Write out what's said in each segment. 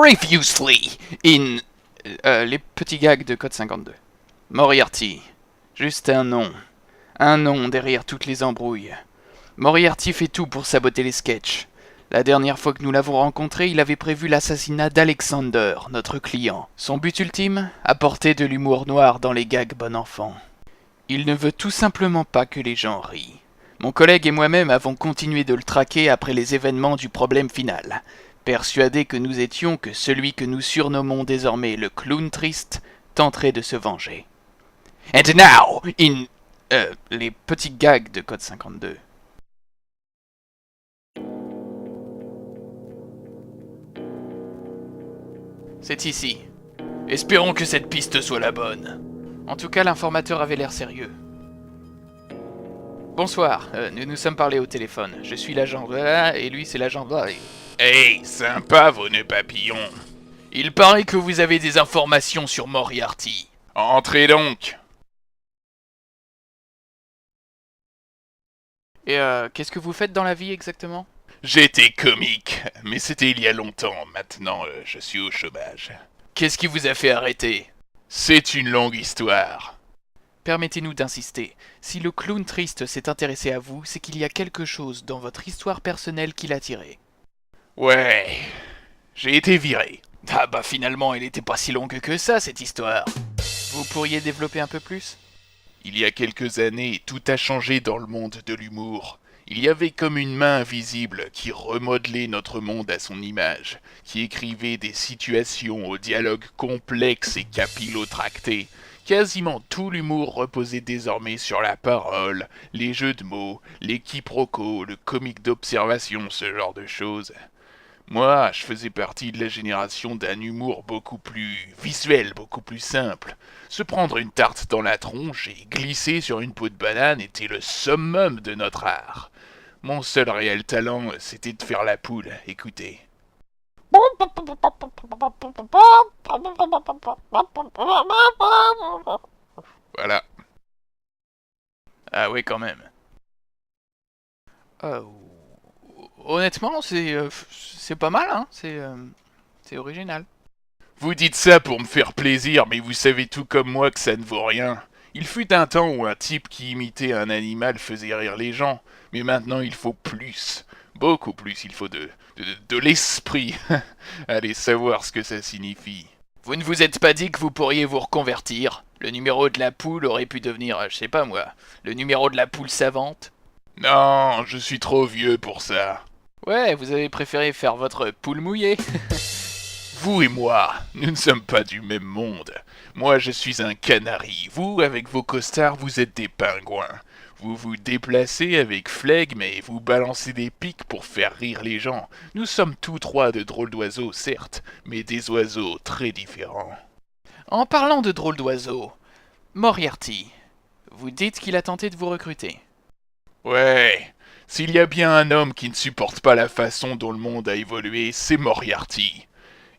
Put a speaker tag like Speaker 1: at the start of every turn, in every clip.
Speaker 1: Previously in... les petits gags de Code 52. Moriarty. Juste un nom. Un nom derrière toutes les embrouilles. Moriarty fait tout pour saboter les sketchs. La dernière fois que nous l'avons rencontré, il avait prévu l'assassinat d'Alexander, notre client. Son but ultime? Apporter de l'humour noir dans les gags bon enfant. Il ne veut tout simplement pas que les gens rient. Mon collègue et moi-même avons continué de le traquer après les événements du problème final. Persuadés que nous étions que celui que nous surnommons désormais le clown triste tenterait de se venger. And now, in... les petits gags de Code 52. C'est ici. Espérons que cette piste soit la bonne. En tout cas, l'informateur avait l'air sérieux. Bonsoir, nous nous sommes parlé au téléphone. Je suis l'agent et lui c'est l'agent
Speaker 2: Hey, sympa vos nœuds papillons.
Speaker 1: Il paraît que vous avez des informations sur Moriarty.
Speaker 2: Entrez donc.
Speaker 1: Et qu'est-ce que vous faites dans la vie exactement?
Speaker 2: J'étais comique, mais c'était il y a longtemps. Maintenant, je suis au chômage.
Speaker 1: Qu'est-ce qui vous a fait arrêter?
Speaker 2: C'est une longue histoire.
Speaker 1: Permettez-nous d'insister. Si le clown triste s'est intéressé à vous, c'est qu'il y a quelque chose dans votre histoire personnelle qui l'a attiré.
Speaker 2: Ouais, j'ai été viré.
Speaker 1: Ah bah finalement, elle était pas si longue que ça, cette histoire. Vous pourriez développer un peu plus?
Speaker 2: Il y a quelques années, tout a changé dans le monde de l'humour. Il y avait comme une main invisible qui remodelait notre monde à son image, qui écrivait des situations au dialogue complexe et capillotracté. Quasiment tout l'humour reposait désormais sur la parole, les jeux de mots, les quiproquos, le comique d'observation, ce genre de choses. Moi, je faisais partie de la génération d'un humour beaucoup plus visuel, beaucoup plus simple. Se prendre une tarte dans la tronche et glisser sur une peau de banane était le summum de notre art. Mon seul réel talent, c'était de faire la poule, écoutez. Voilà.
Speaker 1: Ah oui, quand même. Honnêtement, c'est pas mal, hein. C'est original.
Speaker 2: Vous dites ça pour me faire plaisir, mais vous savez tout comme moi que ça ne vaut rien. Il fut un temps où un type qui imitait un animal faisait rire les gens, mais maintenant il faut plus. Beaucoup plus, il faut de l'esprit. Allez savoir ce que ça signifie.
Speaker 1: Vous ne vous êtes pas dit que vous pourriez vous reconvertir? Le numéro de la poule aurait pu devenir, je sais pas moi, le numéro de la poule savante?
Speaker 2: Non, je suis trop vieux pour ça.
Speaker 1: Ouais, vous avez préféré faire votre poule mouillée.
Speaker 2: Vous et moi, nous ne sommes pas du même monde. Moi, je suis un canari. Vous, avec vos costards, vous êtes des pingouins. Vous vous déplacez avec flegme et vous balancez des pics pour faire rire les gens. Nous sommes tous trois de drôles d'oiseaux, certes, mais des oiseaux très différents.
Speaker 1: En parlant de drôles d'oiseaux, Moriarty, vous dites qu'il a tenté de vous recruter.
Speaker 2: Ouais, s'il y a bien un homme qui ne supporte pas la façon dont le monde a évolué, c'est Moriarty.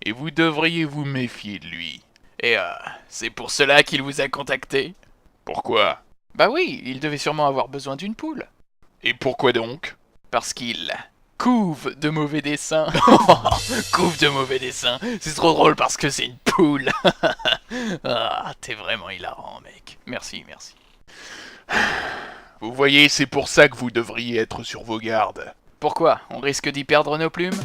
Speaker 2: Et vous devriez vous méfier de lui.
Speaker 1: Et c'est pour cela qu'il vous a contacté?
Speaker 2: Pourquoi?
Speaker 1: Bah oui, il devait sûrement avoir besoin d'une poule.
Speaker 2: Et pourquoi donc?
Speaker 1: Parce qu'il couve de mauvais dessins. Couve de mauvais dessins. C'est trop drôle parce que c'est une poule. Ah, t'es vraiment hilarant, mec. Merci, merci.
Speaker 2: Vous voyez, c'est pour ça que vous devriez être sur vos gardes.
Speaker 1: Pourquoi? On risque d'y perdre nos plumes?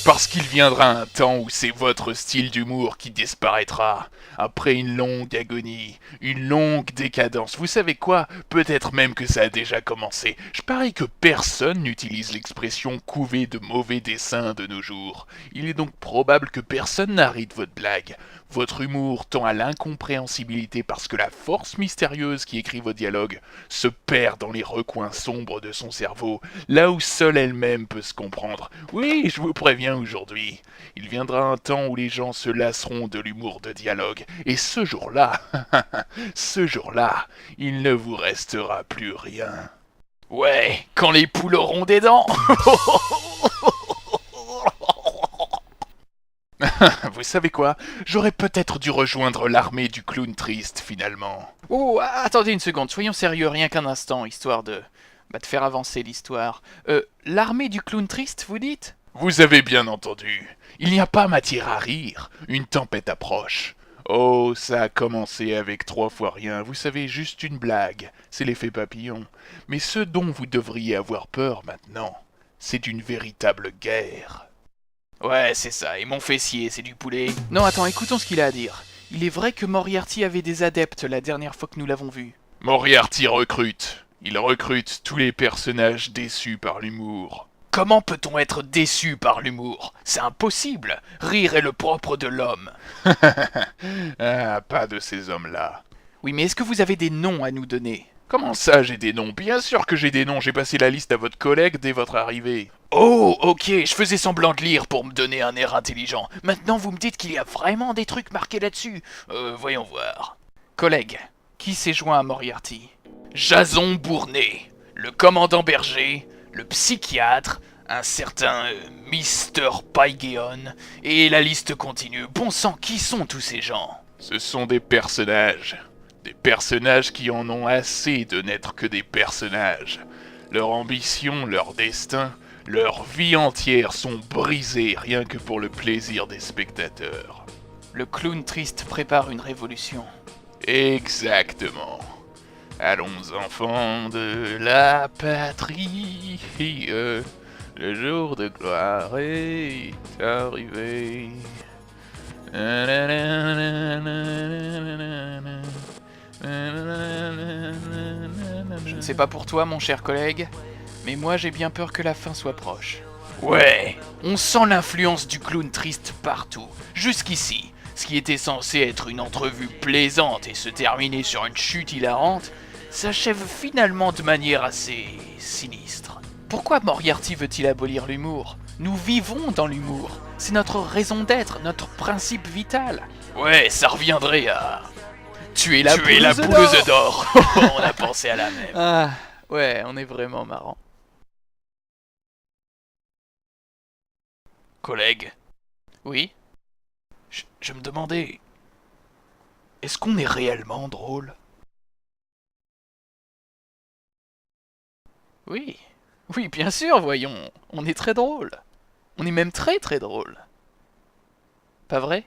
Speaker 2: Parce qu'il viendra un temps où c'est votre style d'humour qui disparaîtra. Après une longue agonie, une longue décadence. Vous savez quoi? Peut-être même que ça a déjà commencé. Je parie que personne n'utilise l'expression « couver de mauvais dessins » de nos jours. Il est donc probable que personne n'arrête votre blague. Votre humour tend à l'incompréhensibilité parce que la force mystérieuse qui écrit vos dialogues se perd dans les recoins sombres de son cerveau, là où seule elle-même peut se comprendre. Oui, je vous préviens aujourd'hui, il viendra un temps où les gens se lasseront de l'humour de dialogue, et ce jour-là, il ne vous restera plus rien.
Speaker 1: Ouais, quand les poules auront des dents.
Speaker 2: Vous savez quoi? J'aurais peut-être dû rejoindre l'armée du clown triste, finalement.
Speaker 1: Oh, attendez une seconde, soyons sérieux rien qu'un instant, histoire de faire avancer l'histoire. L'armée du clown triste, vous dites?
Speaker 2: Vous avez bien entendu. Il n'y a pas matière à rire. Une tempête approche. Oh, ça a commencé avec 3 fois rien. Vous savez, juste une blague. C'est l'effet papillon. Mais ce dont vous devriez avoir peur maintenant, c'est une véritable guerre.
Speaker 1: Ouais, c'est ça, et mon fessier, c'est du poulet. Non, attends, écoutons ce qu'il a à dire. Il est vrai que Moriarty avait des adeptes la dernière fois que nous l'avons vu.
Speaker 2: Moriarty recrute. Il recrute tous les personnages déçus par l'humour.
Speaker 1: Comment peut-on être déçu par l'humour? C'est impossible. Rire est le propre de l'homme.
Speaker 2: Ah, pas de ces hommes-là.
Speaker 1: Oui, mais est-ce que vous avez des noms à nous donner?
Speaker 2: Comment ça, j'ai des noms? Bien sûr que j'ai des noms, j'ai passé la liste à votre collègue dès votre arrivée.
Speaker 1: Oh, ok, je faisais semblant de lire pour me donner un air intelligent. Maintenant, vous me dites qu'il y a vraiment des trucs marqués là-dessus. Voyons voir. Collègue, qui s'est joint à Moriarty? Jason Bournet, le commandant Berger, le psychiatre, un certain Mr. Pygeon, et la liste continue. Bon sang, qui sont tous ces gens?
Speaker 2: Ce sont des personnages. Des personnages qui en ont assez de n'être que des personnages. Leur ambition, leur destin, leur vie entière sont brisés rien que pour le plaisir des spectateurs.
Speaker 1: Le clown triste prépare une révolution.
Speaker 2: Exactement. Allons enfants de la patrie, le jour de gloire est arrivé.
Speaker 1: Je ne sais pas pour toi, mon cher collègue, mais moi j'ai bien peur que la fin soit proche.
Speaker 2: Ouais,
Speaker 1: On sent l'influence du clown triste partout. Jusqu'ici, ce qui était censé être une entrevue plaisante et se terminer sur une chute hilarante, s'achève finalement de manière assez sinistre. Pourquoi Moriarty veut-il abolir l'humour? Nous vivons dans l'humour. C'est notre raison d'être, notre principe vital. Ouais, ça reviendrait à... tuer la bouleuse d'or. On a pensé à la même. Ah, ouais, on est vraiment marrant. Collègue. Oui? Je me demandais... Est-ce qu'on est réellement drôle? Oui. Oui, bien sûr, voyons. On est très drôle. On est même très très drôle. Pas vrai?